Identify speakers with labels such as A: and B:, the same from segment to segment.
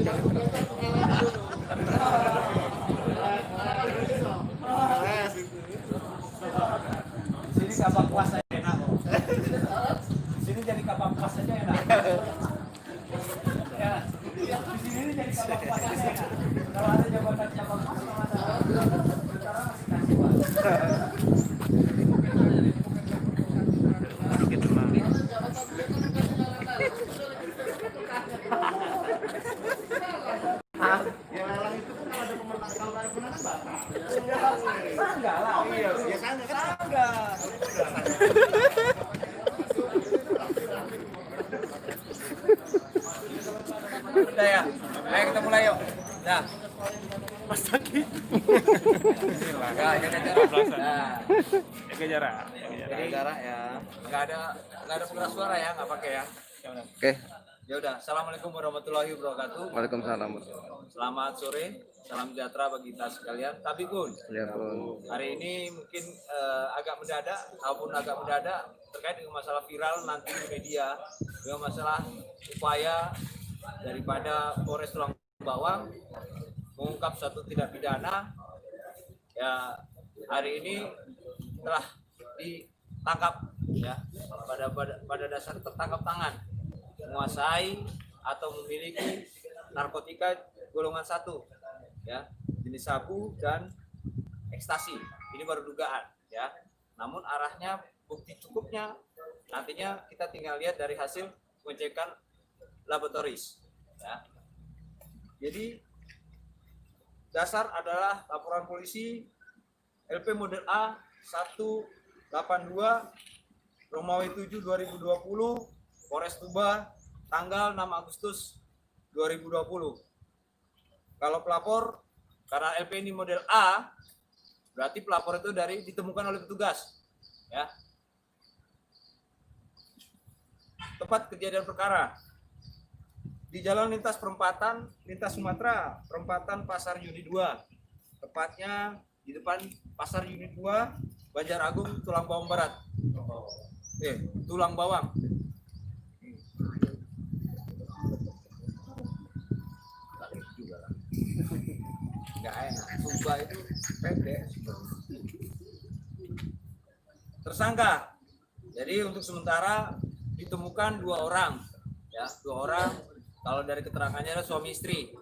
A: Sini kabak kuas aja enak. Sini jadi kabak kuas aja enak. Ya, di sini jadi kabak kuas aja enak. Kalau ada jabatan cabang kuas sama ada sekarang masih kasih enggak lah. Iya, biasanya kan enggak. Udah ya. Ayo kita mulai yuk. Dah. Mas Taki. Enggak, jaga jarak. Nah. Jaga jarak. Jaga jarak ya. Enggak ada pengeras suara ya, enggak pakai ya.
B: Oke.
A: Ya udah. Assalamualaikum warahmatullahi wabarakatuh.
B: Waalaikumsalam.
A: Selamat sore. Salam sejahtera bagi kita sekalian. Tapi Gun,
B: Ya pun.
A: hari ini mungkin agak mendadak, ataupun agak mendadak terkait dengan masalah viral nanti di media, dengan masalah upaya daripada Polres Tulang Bawang mengungkap suatu tindak pidana. Ya, hari ini telah ditangkap ya, pada dasar tertangkap tangan menguasai atau memiliki narkotika golongan 1 ya, jenis sabu dan ekstasi. Ini baru dugaan ya. Namun arahnya bukti cukupnya nantinya kita tinggal lihat dari hasil pengecekan laboratoris ya. Jadi dasar adalah laporan polisi LP model A 182 Romawi 7 2020 Polres Tuba tanggal 6 Agustus 2020. Kalau pelapor, karena LP ini model A, berarti pelapor itu ditemukan oleh petugas. Ya. Tempat kejadian perkara di jalan lintas perempatan lintas Sumatera, perempatan Pasar Unit 2, tepatnya di depan Pasar Unit 2, Banjar Agung, Tulang Bawang Barat. Tulang Bawang. Nggak enak, Tuba itu pendek. Tersangka, jadi untuk sementara ditemukan 2 orang ya, 2 orang. Kalau dari keterangannya adalah suami istri.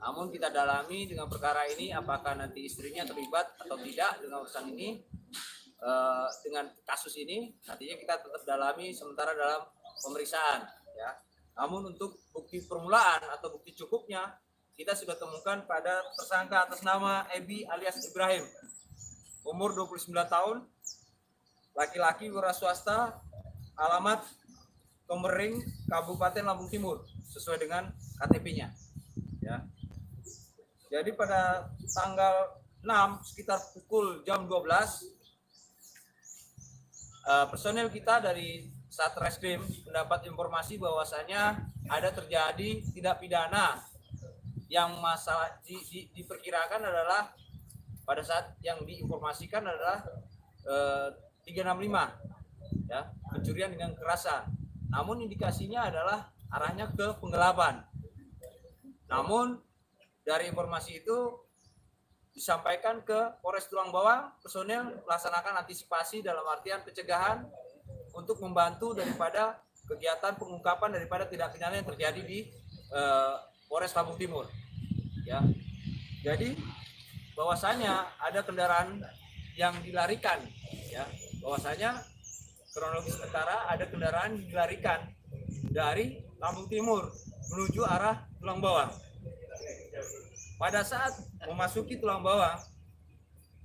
A: Namun kita dalami dengan perkara ini apakah nanti istrinya terlibat atau tidak dengan urusan ini, dengan kasus ini nantinya kita tetap dalami sementara dalam pemeriksaan ya. Namun untuk bukti permulaan atau bukti cukupnya kita sudah temukan pada tersangka atas nama Ebi alias Ibrahim, umur 29 tahun, laki-laki wira swasta, alamat Komering, Kabupaten Lampung Timur, sesuai dengan KTP-nya. Ya. Jadi pada tanggal 6 sekitar pukul jam 12, personel kita dari Satreskrim mendapat informasi bahwasanya ada terjadi tindak pidana yang masalah diperkirakan adalah pada saat yang diinformasikan adalah 365 ya, pencurian dengan kekerasan. Namun indikasinya adalah arahnya ke penggelapan. Namun dari informasi itu disampaikan ke Polres Tulang Bawang, personel melaksanakan antisipasi dalam artian pencegahan untuk membantu daripada kegiatan pengungkapan daripada tindak pidana yang terjadi di Polres Lampung Timur. Ya, jadi bahwasanya ada kendaraan yang dilarikan, ya, bahwasanya kronologis perkara ada kendaraan dilarikan dari Lampung Timur menuju arah Tulang Bawang. Pada saat memasuki Tulang Bawang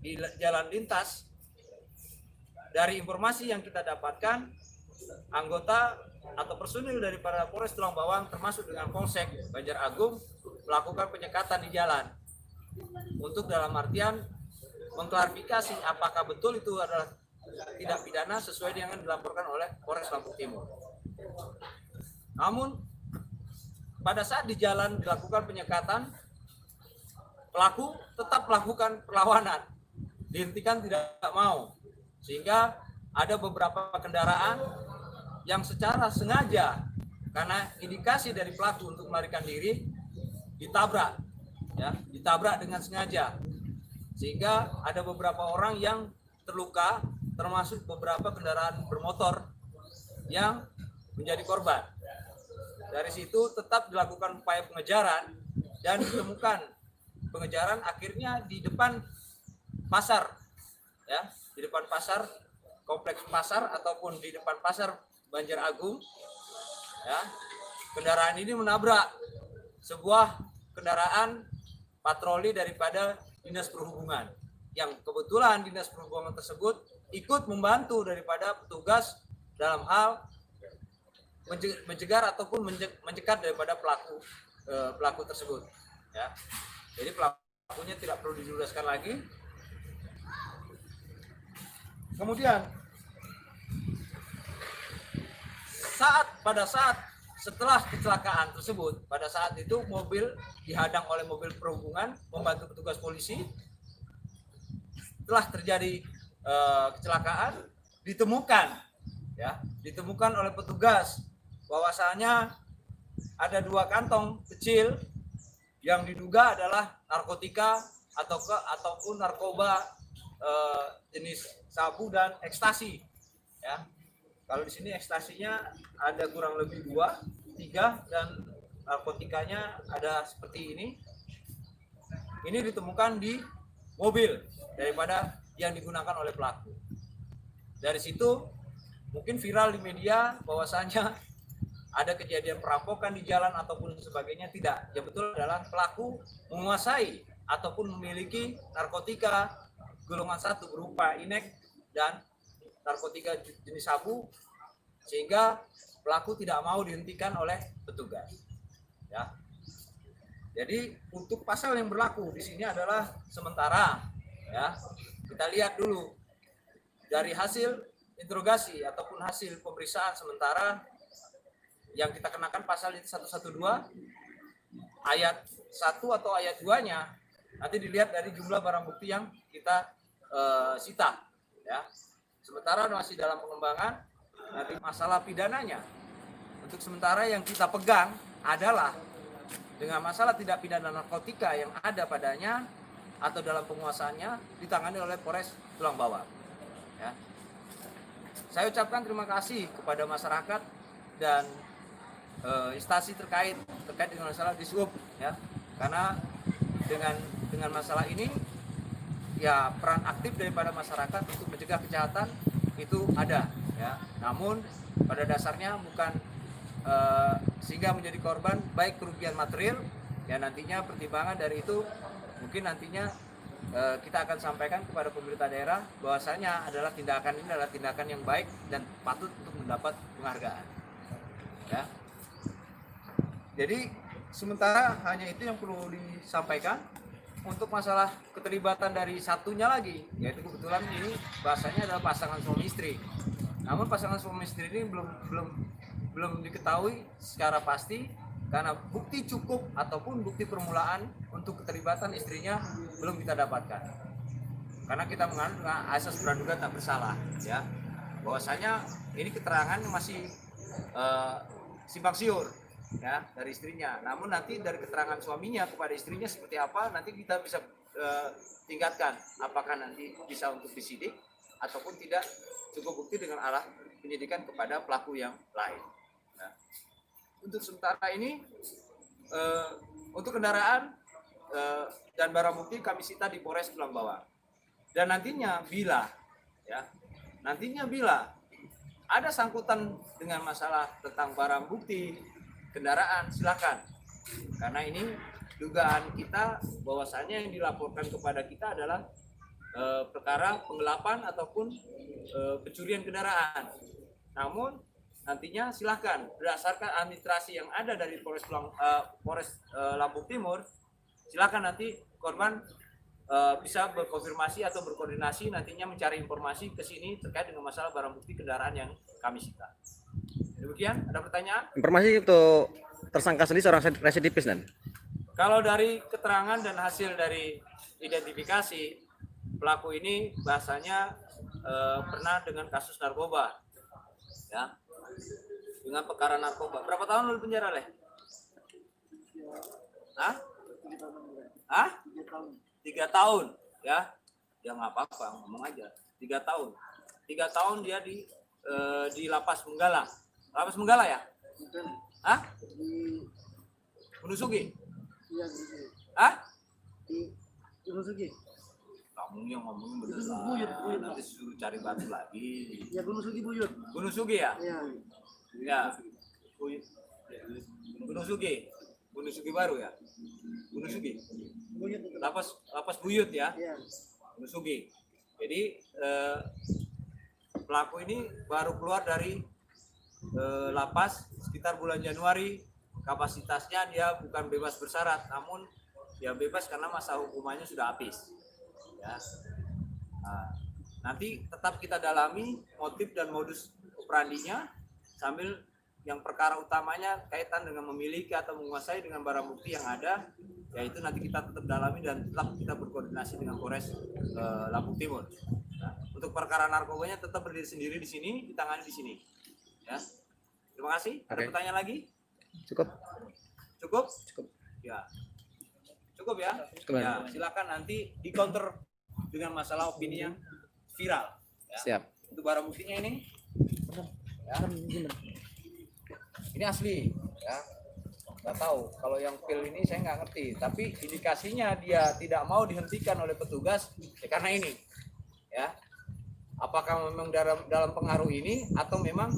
A: di jalan lintas, dari informasi yang kita dapatkan, anggota atau personil dari para Polres Tulang Bawang termasuk dengan Polsek Banjar Agung melakukan penyekatan di jalan untuk dalam artian mengklarifikasi apakah betul itu adalah tindak pidana sesuai dengan dilaporkan oleh Polres Lampung Timur. Namun pada saat di jalan dilakukan penyekatan, pelaku tetap melakukan perlawanan, dihentikan tidak mau, sehingga ada beberapa kendaraan yang secara sengaja karena indikasi dari pelaku untuk melarikan diri ditabrak, ya, ditabrak dengan sengaja, sehingga ada beberapa orang yang terluka, termasuk beberapa kendaraan bermotor yang menjadi korban. Dari situ tetap dilakukan upaya pengejaran dan ditemukan pengejaran akhirnya di depan pasar, ya, di depan pasar, kompleks pasar ataupun di depan pasar Banjar Agung, ya. Kendaraan ini menabrak sebuah kendaraan patroli daripada Dinas Perhubungan, yang kebetulan Dinas Perhubungan tersebut ikut membantu daripada petugas dalam hal mencegar ataupun mencegat daripada pelaku tersebut, ya. Jadi pelakunya tidak perlu dijelaskan lagi. Kemudian pada saat setelah kecelakaan tersebut, pada saat itu mobil dihadang oleh mobil perhubungan membantu petugas polisi. Setelah terjadi kecelakaan, ditemukan oleh petugas bahwasanya ada 2 kantong kecil yang diduga adalah narkotika ataupun narkoba jenis sabu dan ekstasi, ya. Kalau di sini ekstasinya ada kurang lebih 3, dan narkotikanya ada seperti ini. Ini ditemukan di mobil daripada yang digunakan oleh pelaku. Dari situ mungkin viral di media bahwasanya ada kejadian perampokan di jalan ataupun sebagainya. Tidak, yang betul adalah pelaku menguasai ataupun memiliki narkotika golongan 1 berupa inek dan narkotika jenis sabu, sehingga pelaku tidak mau dihentikan oleh petugas, ya. Jadi untuk pasal yang berlaku di sini adalah sementara, ya. Kita lihat dulu dari hasil interogasi ataupun hasil pemeriksaan sementara yang kita kenakan pasal 112 ayat 1 atau ayat 2-nya. Nanti dilihat dari jumlah barang bukti yang kita sita, ya. Sementara masih dalam pengembangan. Nanti masalah pidananya, untuk sementara yang kita pegang adalah dengan masalah tidak pidana narkotika yang ada padanya atau dalam penguasaannya ditangani oleh Polres Tulang Bawang, ya. Saya ucapkan terima kasih kepada masyarakat dan instansi terkait dengan masalah Dishub, ya, karena dengan masalah ini, ya, peran aktif daripada masyarakat untuk mencegah kejahatan itu ada, ya. Namun pada dasarnya bukan sehingga menjadi korban baik kerugian material, ya. Nantinya pertimbangan dari itu mungkin nantinya kita akan sampaikan kepada pemerintah daerah bahwasanya tindakan ini adalah tindakan yang baik dan patut untuk mendapat penghargaan, ya. Jadi sementara hanya itu yang perlu disampaikan. Untuk masalah keterlibatan dari satunya lagi, yaitu kebetulan ini bahasanya adalah pasangan suami istri. Namun pasangan suami istri ini belum diketahui secara pasti karena bukti cukup ataupun bukti permulaan untuk keterlibatan istrinya belum kita dapatkan. Karena kita mengandung asas praduga tak bersalah, ya. Bahwasanya ini keterangan masih simpang siur, ya, dari istrinya. Namun nanti dari keterangan suaminya kepada istrinya seperti apa, nanti kita bisa tingkatkan apakah nanti bisa untuk disidik ataupun tidak cukup bukti dengan alat penyidikan kepada pelaku yang lain. Nah, untuk sementara ini untuk kendaraan dan barang bukti kami sita di Polres Tulang Bawang. Dan nantinya bila ada sangkutan dengan masalah tentang barang bukti kendaraan, silakan. Karena ini dugaan kita bahwasanya yang dilaporkan kepada kita adalah perkara penggelapan ataupun pencurian kendaraan. Namun nantinya silakan berdasarkan administrasi yang ada dari Polres Lampung Timur, silakan nanti korban bisa berkonfirmasi atau berkoordinasi nantinya mencari informasi ke sini terkait dengan masalah barang bukti kendaraan yang kami sita. Demikian, ada pertanyaan?
B: Informasi untuk tersangka sendiri seorang residivis, dan
A: kalau dari keterangan dan hasil dari identifikasi, pelaku ini bahasanya pernah dengan kasus narkoba, ya, dengan perkara narkoba. Berapa tahun lalu penjara, Leh? Hah? Hah? 3 tahun, ya? Ya nggak apa-apa, ngomong aja. 3 tahun. 3 tahun dia di lapas Menggala. Lapas Menggala ya? Hah? Gunung Sugi?
C: Iya,
A: Hah?
C: di Gunung Sugi.
A: Kamu yang ngomongin bener
C: Itu
A: lah.
C: Buyut.
A: Nanti suruh cari batu lagi.
C: Ya Gunung Sugi Buyut.
A: Gunung Sugi ya?
C: Iya.
A: Ya. Gunung Sugi. Gunung Sugi baru ya? Gunung Sugi.
C: Buyut itu.
A: Lapas Buyut ya?
C: Iya.
A: Gunung Sugi. Jadi pelaku ini baru keluar dari lapas sekitar bulan Januari. Kapasitasnya dia bukan bebas bersyarat, namun dia bebas karena masa hukumannya sudah habis. Ya. Nah, nanti tetap kita dalami motif dan modus operandinya sambil yang perkara utamanya kaitan dengan memiliki atau menguasai dengan barang bukti yang ada, yaitu nanti kita tetap dalami dan tetap kita berkoordinasi dengan Polres Lampung Timur. Nah, untuk perkara narkobanya tetap berdiri sendiri di sini, ditangani di sini. Ya. Terima kasih. Ada
B: Oke.
A: pertanyaan lagi?
B: Cukup.
A: Cukup?
B: Cukup.
A: Ya. Cukup ya?
B: Cukup.
A: Ya, silakan nanti di counter dengan masalah opini yang viral. Ya.
B: Siap.
A: Untuk barang buktinya ini. Ya. Ini asli, ya. Nggak tahu. Kalau yang pil ini saya nggak ngerti. Tapi indikasinya dia tidak mau dihentikan oleh petugas ya karena ini. Ya. Apakah memang dalam pengaruh ini atau memang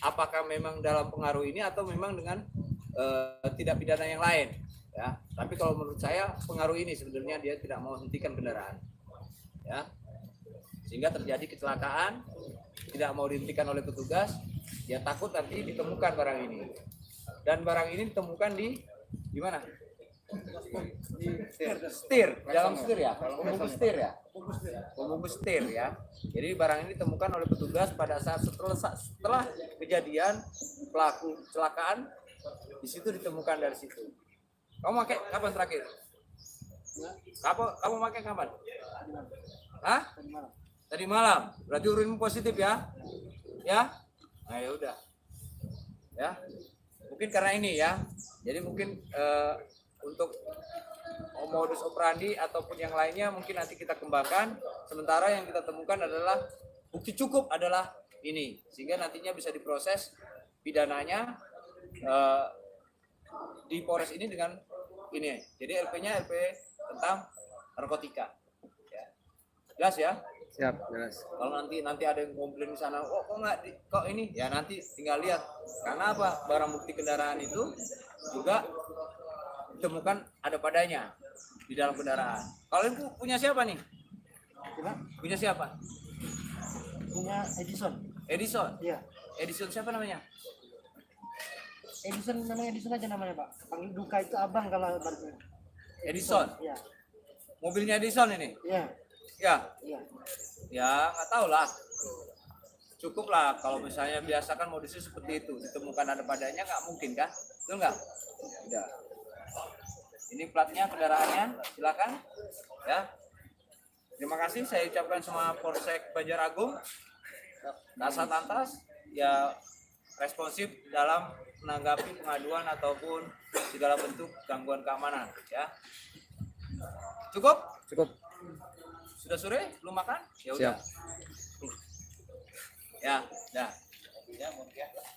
A: apakah memang dalam pengaruh ini atau memang dengan tidak pidana yang lain, ya. Tapi kalau menurut saya pengaruh ini sebenarnya dia tidak mau hentikan kendaraan, ya, sehingga terjadi kecelakaan, tidak mau dihentikan oleh petugas, dia takut nanti ditemukan barang ini, dan barang ini ditemukan di mana? Setir, dalam setir ya, pembungkus setir ya, pembungkus setir ya. Jadi barang ini ditemukan oleh petugas pada saat setelah kejadian pelaku kecelakaan, di situ ditemukan dari situ. Kamu pakai kapan terakhir? Kamu pakai kapan? Hah? Tadi malam. Berarti urinmu positif ya? Ya? Nah ya udah. Ya. Mungkin karena ini ya. Jadi mungkin untuk modus operandi ataupun yang lainnya mungkin nanti kita kembangkan. Sementara yang kita temukan adalah bukti cukup adalah ini, sehingga nantinya bisa diproses pidananya di Polres ini dengan ini. Jadi LP-nya LP tentang narkotika. Ya. Jelas ya?
B: Siap, jelas.
A: Kalau nanti ada yang komplain di sana, oh kok nggak kok ini? Ya nanti tinggal lihat. Karena apa? Barang bukti kendaraan itu juga ditemukan ada padanya di dalam kendaraan. Kalian punya siapa nih? Punya siapa?
C: Punya Edison.
A: Edison.
C: Iya.
A: Edison siapa namanya?
C: Edison namanya Edison aja namanya Pak. Panggil Duka itu abang kalau barunya.
A: Edison.
C: Iya.
A: Mobilnya Edison ini.
C: Iya.
A: Ya.
C: Iya.
A: Ya nggak tahu lah. Cukup lah kalau misalnya biasa kan modusnya seperti itu, ditemukan ada padanya nggak mungkin kan? Betul nggak? Tidak. Ini platnya kendaraannya, silakan. Ya. Terima kasih saya ucapkan sama Polsek Banjaragung, Kasat Lantas ya responsif dalam menanggapi pengaduan ataupun segala bentuk gangguan keamanan. Ya. Cukup?
B: Cukup.
A: Sudah sore? Belum makan? Ya udah.
B: Siap.
A: Ya, dah.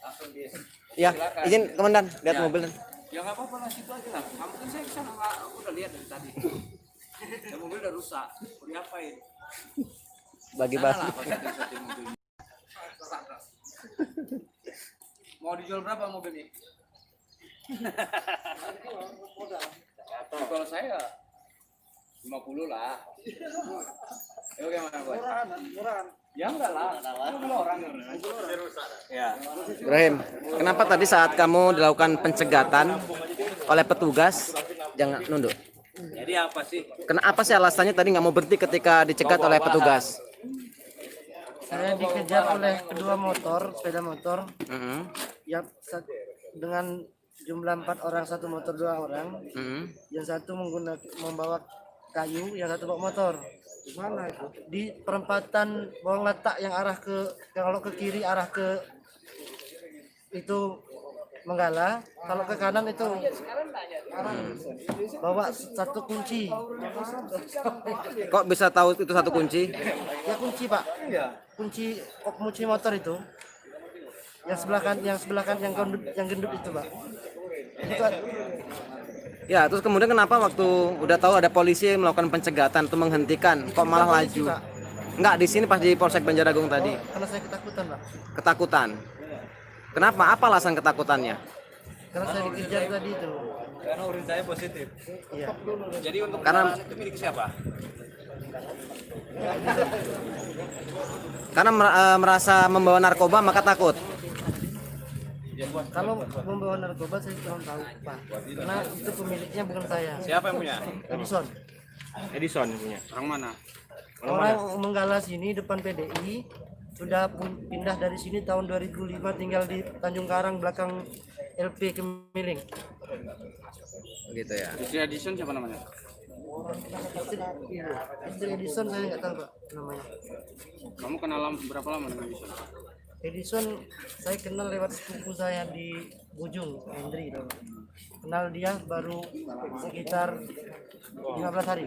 A: Langsung di.
B: Ya,
A: Silakan.
B: izin komandan lihat
A: Ya.
B: mobil.
A: Ya nggak apa-apa lah situ aja lah. Kamu kan saya kesana aku udah lihat dari tadi. Ya, mobil udah rusak. Mau diapain?
B: Bagi
A: Sana
B: bas.
A: lah, pas setting mobilnya. Mau dijual berapa mobil ini? Kalau saya 50 lah. Ya bagaimana, Boy?
C: Murahan.
A: Ya enggak lah. 50 orang. Ya.
B: Ibrahim, kenapa tadi saat kamu dilakukan pencegatan oleh petugas jangan nunduk?
A: Jadi apa sih?
B: Kenapa sih alasannya tadi nggak mau berhenti ketika dicegat oleh petugas?
C: Saya dikejar oleh kedua motor, sepeda motor
B: Mm-mm.
C: yang dengan jumlah 4 orang, satu motor 2 orang.
B: Mm-mm.
C: Yang satu membawa kayu, yang satu bawa motor. Di mana itu? Di perempatan Bawang Letak yang arah ke, kalau ke kiri arah ke itu Menggala, kalau ke kanan itu bawa satu kunci.
B: Kok bisa tahu itu satu kunci?
C: Ya kunci Pak, kunci motor itu. Yang sebelah kan yang gendut itu Pak. Itu kan,
B: Ya, terus kemudian kenapa waktu udah tahu ada polisi yang melakukan pencegatan atau menghentikan, kok malah
C: polisi,
B: laju?
C: Pak.
B: Enggak, di sini pas di Polsek Banjarnegara tadi.
C: Karena saya ketakutan Pak.
B: Ketakutan. Kenapa? Apa alasan ketakutannya?
C: Karena saya dikejar tadi itu.
A: Karena urin saya positif.
C: Iya.
A: Jadi untuk
B: Karena-
A: kendaraan itu milik siapa?
B: Karena merasa membawa narkoba maka takut.
C: Kalau membawa narkoba saya kurang tahu Pak. Karena itu pemiliknya bukan saya.
A: Siapa yang punya?
C: Edison.
D: Edison punya. Orang mana?
C: Orang Menggala sini depan PDI sudah pindah dari sini tahun 2005 tinggal di Tanjung Karang belakang LP Kemiling.
B: Gitu ya.
D: Istri Edison siapa namanya?
C: Istri Edison saya nggak tahu Pak namanya.
D: Kamu kenal berapa lama dengan Edison?
C: Edison saya kenal lewat sepupu saya di Bujung, Hendri. Kenal dia baru sekitar 15 hari.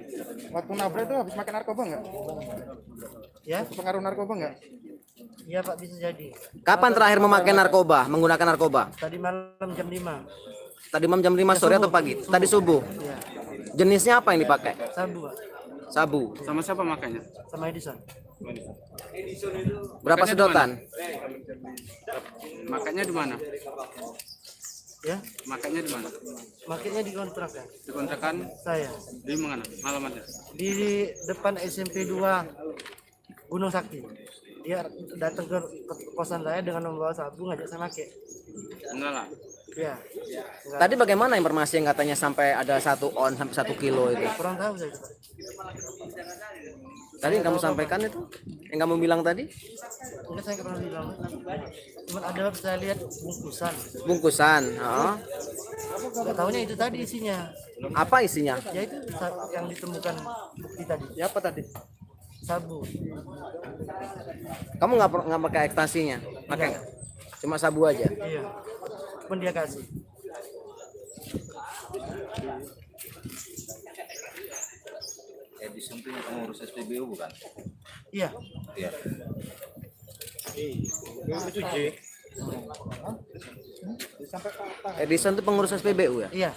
E: Waktu nabrak itu habis makan narkoba nggak?
C: Ya,
E: Pengaruh narkoba nggak?
C: iya Pak bisa jadi.
B: Kapan terakhir memakai narkoba, menggunakan narkoba?
C: Tadi malam jam 5.
B: Tadi malam jam 5 sore atau pagi? Tadi subuh.
C: Ya,
B: Jenisnya apa yang dipakai?
C: sabu Pak,
B: Sabu.
D: Sama siapa makanya?
C: sama Edison.
B: Berapa
D: Makanya
B: sedotan?
D: Makanya di mana?
C: Ya,
D: Makanya di mana?
C: makanya dikontrakan
D: Dikontrakan
C: saya
D: di mana? Alamatnya?
C: di depan SMP 2 Gunung Sakti. Dia datang ke kosan saya dengan membawa sabu ngajak saya pakai.
D: Enggak lah.
C: Ya,
B: Tadi bagaimana informasi yang katanya sampai ada 1 on sampai 1 kilo itu?
C: kurang tahu saya itu, Pak.
B: Tadi yang kamu sampaikan itu? Yang kamu bilang tadi?
C: Enggak saya nggak pernah bilang. Cuma ada saya lihat bungkusan.
B: Bungkusan. Oh.
C: Nggak tahunya itu tadi isinya.
B: Apa isinya?
C: Ya itu yang ditemukan bukti tadi.
E: Ya apa tadi?
C: Sabu.
B: Kamu nggak pakai ekstasinya? Pakai nggak? Cuma sabu aja.
C: Iya. Pun dia kasih.
A: Edison itu pengurus SPBU bukan?
C: Iya.
A: Iya.
B: Edison itu pengurus SPBU ya?
C: Iya.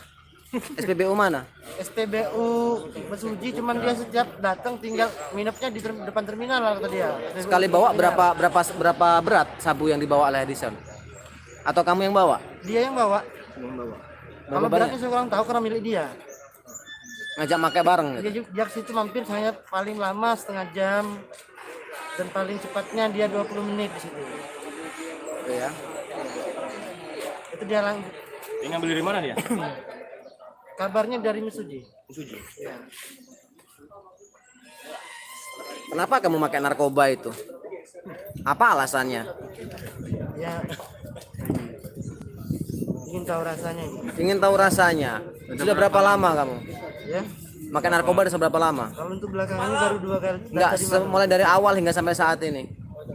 B: SPBU mana?
C: SPBU Mesuji cuman dia setiap datang tinggal nginepnya di depan terminal lah kata dia.
B: Sekali bawa berapa berat sabu yang dibawa oleh Edison? Atau kamu yang bawa?
C: Dia yang bawa. Kalau
B: Berapa
C: beratnya
B: banyak?
C: saya kurang tahu karena milik dia.
B: Ngajak pakai bareng gitu.
C: Dia ke situ mampir saya paling lama setengah jam dan paling cepatnya dia 20 menit di situ.
B: Gitu ya.
C: Itu dia
D: Dia ngambil dari mana dia?
C: kabarnya dari Mesuji. Ya.
B: Kenapa kamu pakai narkoba itu? Apa alasannya?
C: Ya. Ingin tahu rasanya ini.
B: Ingin tahu rasanya. Sudah berapa lama kamu?
C: Ya.
B: Makan narkoba sudah berapa lama?
C: Kalau untuk belakangan ini baru 2 kali.
B: Enggak, mulai dari awal hingga sampai saat ini.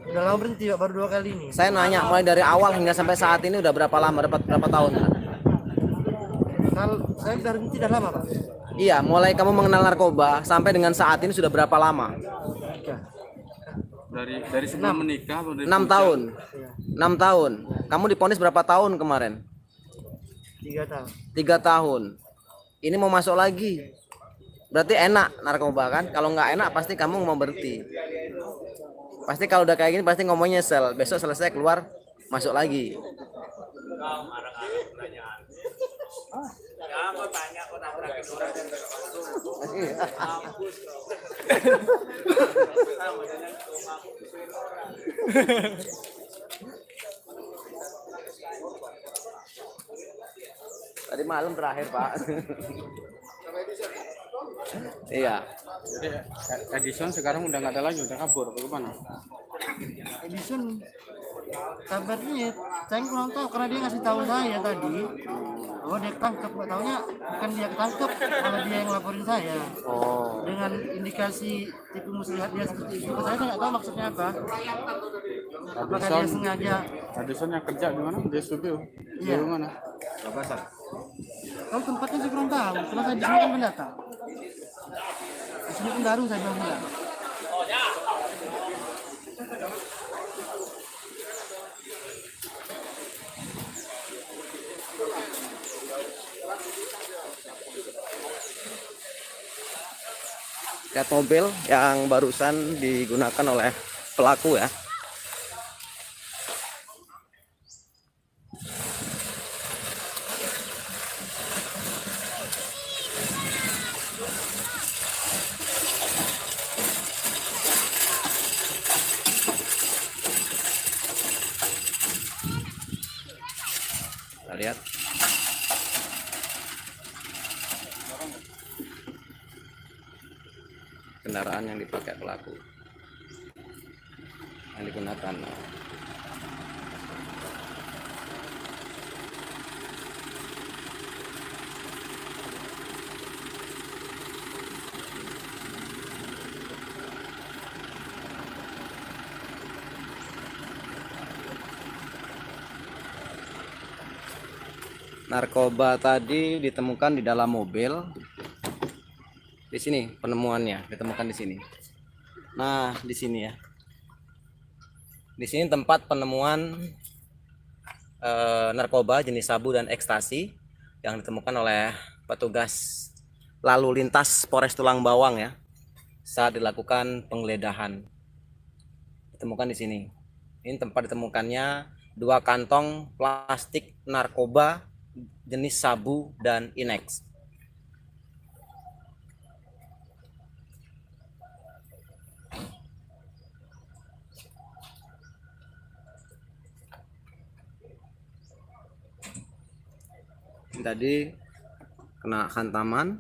C: Udah lama berhenti Pak, baru 2 kali ini.
B: Saya nanya, mulai dari awal hingga sampai saat ini udah berapa lama? Berapa tahun?
C: Kalau saya udah berhenti dah lama Pak.
B: Iya, mulai kamu mengenal narkoba sampai dengan saat ini sudah berapa lama?
C: Tiga.
D: Dari sebelum menikah atau dari
B: 6 tahun.
C: Iya.
B: 6 tahun. Kamu diponis berapa tahun kemarin?
C: 3 tahun.
B: 3 tahun. Ini mau masuk lagi. Berarti enak narkoba kan? Kalau nggak enak pasti kamu mau berhenti. Pasti kalau udah kayak gini pasti ngomongnya nyesel. Besok selesai keluar masuk lagi. Tadi malam terakhir Pak. Iya.
D: Jadi Edison sekarang udah nggak ada lagi, udah kabur. Bagaimana?
C: Edison kabarnya ya, saya kurang tahu karena dia ngasih tahu saya tadi Oh dia ketangkep, nggak taunya bukan dia ketangkep, malah dia yang laporin saya.
B: Oh.
C: Dengan indikasi tipu muslihat dia seperti itu, saya kan nggak tahu maksudnya apa. Apakah dia sengaja?
D: Addison yang kerja di mana? Di studio.
C: Iya.
D: Di mana?
C: Kalau tempatnya saya kurang tahu, karena saya di sini kan pendatang. Di sini kan baru saya 2 bulan.
B: Lihat mobil yang barusan digunakan oleh pelaku ya. Kita lihat. Kendaraan yang dipakai pelaku yang digunakan. Narkoba tadi ditemukan di dalam mobil. Di sini penemuannya ditemukan di sini. Nah, di sini ya. Di sini tempat penemuan narkoba jenis sabu dan ekstasi yang ditemukan oleh petugas lalu lintas Polres Tulang Bawang ya saat dilakukan penggeledahan. Ditemukan di sini. Ini tempat ditemukannya 2 kantong plastik narkoba jenis sabu dan inex. Tadi kena hantaman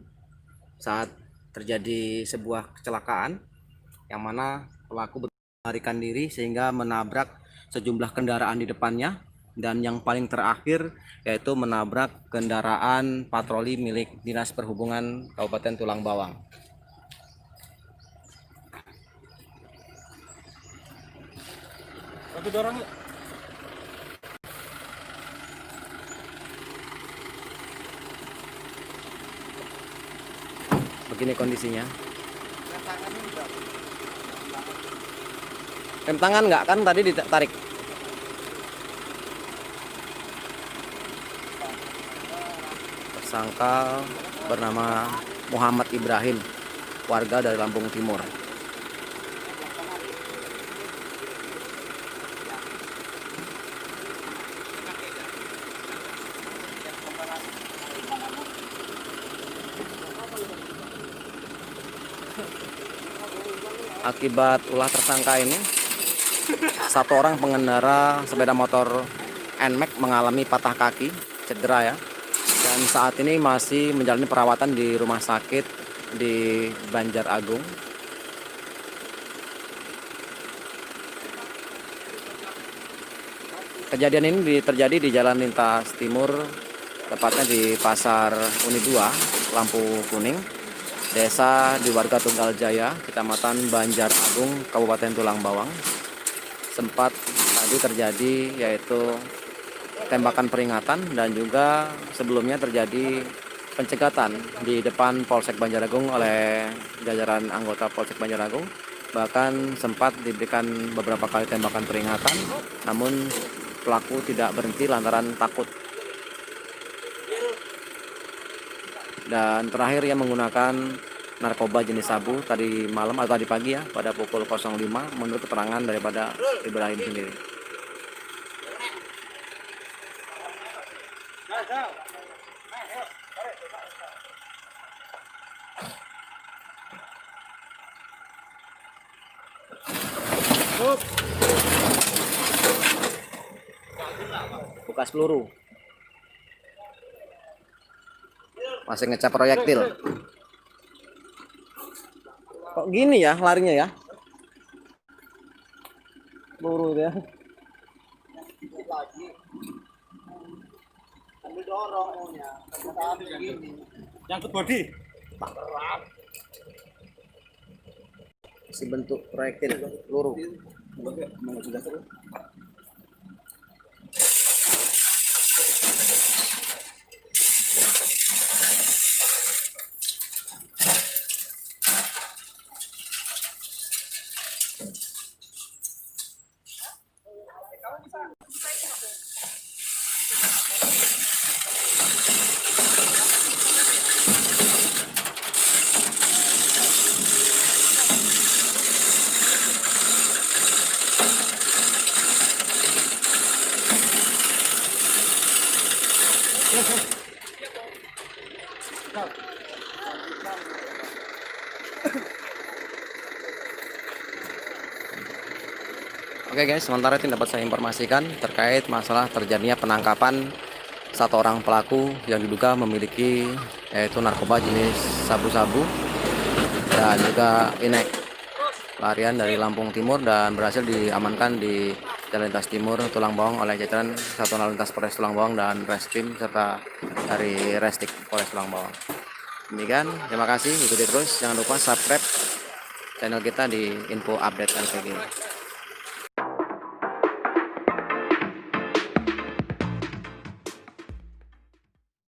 B: saat terjadi sebuah kecelakaan yang mana pelaku melarikan diri sehingga menabrak sejumlah kendaraan di depannya, dan yang paling terakhir yaitu menabrak kendaraan patroli milik Dinas Perhubungan Kabupaten Tulang Bawang.
A: Satu dorong yuk.
B: Begini kondisinya. Rem tangan nggak kan tadi ditarik? Tersangka bernama Muhammad Ibrahim, warga dari Lampung Timur. Akibat ulah tersangka ini, 1 orang pengendara sepeda motor NMAX mengalami patah kaki, cedera ya, dan saat ini masih menjalani perawatan di rumah sakit di Banjaragung. Kejadian ini terjadi di Jalan Lintas Timur, tepatnya di Pasar Uni 2, Lampu Kuning, desa di Warga Tunggal Jaya, Kecamatan Banjaragung, Kabupaten Tulang Bawang. Sempat tadi terjadi yaitu tembakan peringatan dan juga sebelumnya terjadi pencegatan di depan Polsek Banjaragung oleh jajaran anggota Polsek Banjaragung. Bahkan sempat diberikan beberapa kali tembakan peringatan, namun pelaku tidak berhenti lantaran takut. Dan terakhir ia menggunakan narkoba jenis sabu tadi malam atau tadi pagi ya, pada pukul 05 menurut keterangan daripada Ibrahim sendiri. Bekas peluru. Masih ngecap proyektil. Kok gini ya larinya ya? Peluru dia.
D: Nyangkut bodi.
B: Si bentuk proyektil peluru. Oke guys, sementara itu dapat saya informasikan terkait masalah terjadinya penangkapan satu orang pelaku yang diduga memiliki yaitu narkoba jenis sabu-sabu dan juga inek larian dari Lampung Timur dan berhasil diamankan di Jalan Lintas Timur Tulang Bawang oleh jajaran Satuan Lalu Lintas Polres Tulang Bawang dan Reskrim serta dari Restik Polres Tulang Bawang. Demikian, terima kasih, ikuti terus, jangan lupa subscribe channel kita di Info Update LPG.